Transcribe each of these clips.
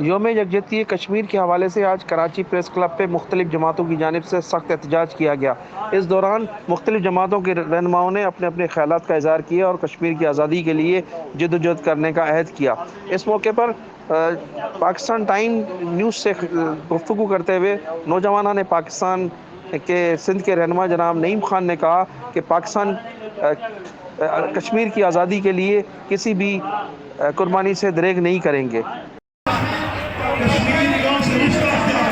یوم یکجہتی کشمیر کے حوالے سے آج کراچی پریس کلب پہ مختلف جماعتوں کی جانب سے سخت احتجاج کیا گیا۔ اس دوران مختلف جماعتوں کے رہنماؤں نے اپنے اپنے خیالات کا اظہار کیا اور کشمیر کی آزادی کے لیے جدوجہد کرنے کا عہد کیا۔ اس موقع پر پاکستان ٹائم نیوز سے گفتگو کرتے ہوئے نوجوانوں نے پاکستان کے سندھ کے رہنما جناب نعیم خان نے کہا کہ پاکستان کشمیر کی آزادی کے لیے کسی بھی قربانی سے دریغ نہیں کریں گے۔ کشمیر گاؤں سے رشتہ کیا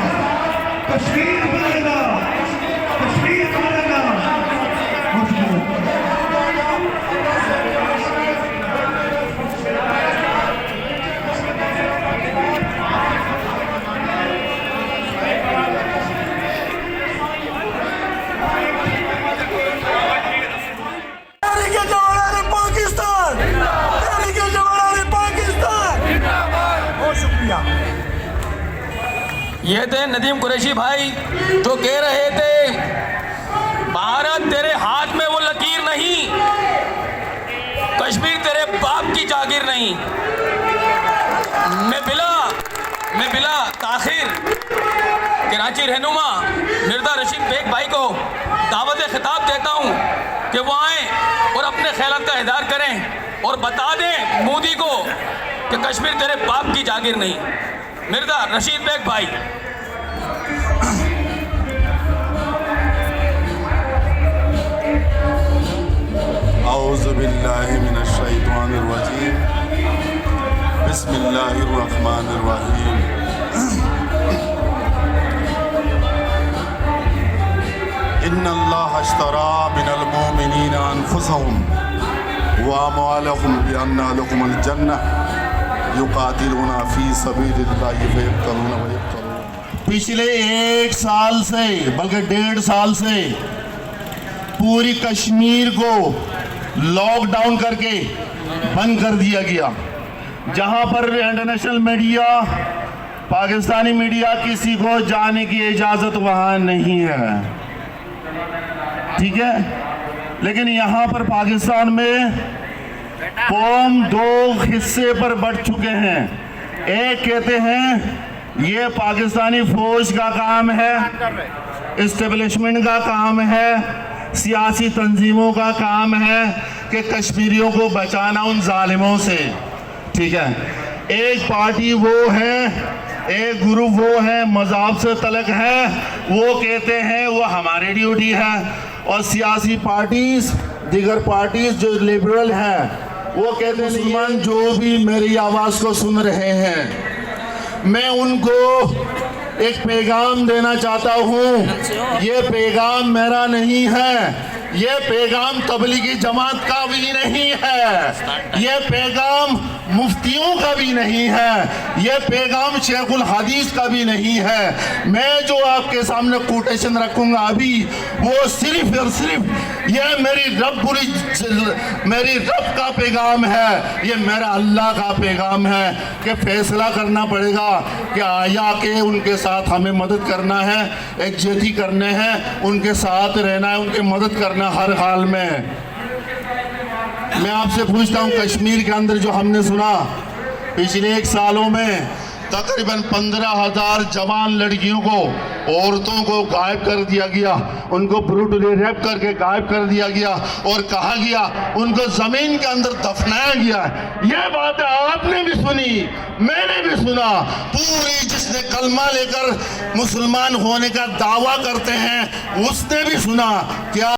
کشمیر بنے گا کشمیر بنے گا یہ تھے ندیم قریشی بھائی جو کہہ رہے تھے بھارت تیرے ہاتھ میں وہ لکیر نہیں، کشمیر تیرے باپ کی جاگیر نہیں۔ میں بلا تاخیر کراچی رہنما مرزا رشید بیگ بھائی کو دعوت خطاب دیتا ہوں کہ وہ آئیں اور اپنے خیالات کا اظہار کریں اور بتا دیں مودی کو کہ کشمیر تیرے باپ کی جاگیر نہیں۔ مرزا رشید بیگ بھائی۔ اعوذ باللہ من الشیطان الرجیم بسم اللہ الرحمن الرحیم۔ ان اللہ اشترى من المؤمنین انفسهم واموالهم بان لهم الجنہ یقاتلون فی سبیل اللہ فیقتلون ویقتلون۔ پچھلے 1 سال سے بلکہ 1.5 سال سے پوری کشمیر کو لاک ڈاؤن کر کے بند کر دیا گیا، جہاں پر انٹرنیشنل میڈیا پاکستانی میڈیا کسی کو جانے کی اجازت وہاں نہیں ہے، ٹھیک ہے۔ لیکن یہاں پر پاکستان میں قوم 2 حصے پر بٹ چکے ہیں۔ ایک کہتے ہیں یہ پاکستانی فوج کا کام ہے، اسٹیبلشمنٹ کا کام ہے، سیاسی تنظیموں کا کام ہے کہ کشمیریوں کو بچانا ان ظالموں سے، ٹھیک ہے۔ ایک پارٹی وہ ہے، ایک گروپ وہ ہے مذہب سے تعلق ہے، وہ کہتے ہیں وہ ہماری ڈیوٹی ہے، اور سیاسی پارٹیز دیگر پارٹیز جو لیبرل ہیں وہ کہتے ہیں مسلمان جو بھی میری آواز کو سن رہے ہیں، میں ان کو ایک پیغام دینا چاہتا ہوں۔ یہ پیغام میرا نہیں ہے، یہ پیغام تبلیغی جماعت کا بھی نہیں ہے، یہ پیغام مفتیوں کا بھی نہیں ہے، یہ پیغام شیخ الحدیث کا بھی نہیں ہے۔ میں جو آپ کے سامنے کوٹیشن رکھوں گا ابھی، وہ صرف اور صرف یہ میری رب کا پیغام ہے، یہ میرا اللہ کا پیغام ہے کہ فیصلہ کرنا پڑے گا کہ آیا کہ ان کے ساتھ ہمیں مدد کرنا ہے، یکجہتی کرنے ہیں، ان کے ساتھ رہنا ہے، ان کی مدد کرنا ہر حال میں۔ میں آپ سے پوچھتا ہوں کشمیر کے اندر جو ہم نے سنا پچھلے 1 سالوں میں تقریباً 15,000 جوان لڑکیوں کو، عورتوں کو غائب کر دیا گیا، ان کو بروٹلی ریپ کر کے غائب کر دیا گیا اور کہا گیا ان کو زمین کے اندر دفنایا گیا ہے۔ یہ بات آپ نے بھی سنی، میں نے بھی سنا، پوری جس نے کلمہ لے کر مسلمان ہونے کا دعویٰ کرتے ہیں اس نے بھی سنا۔ کیا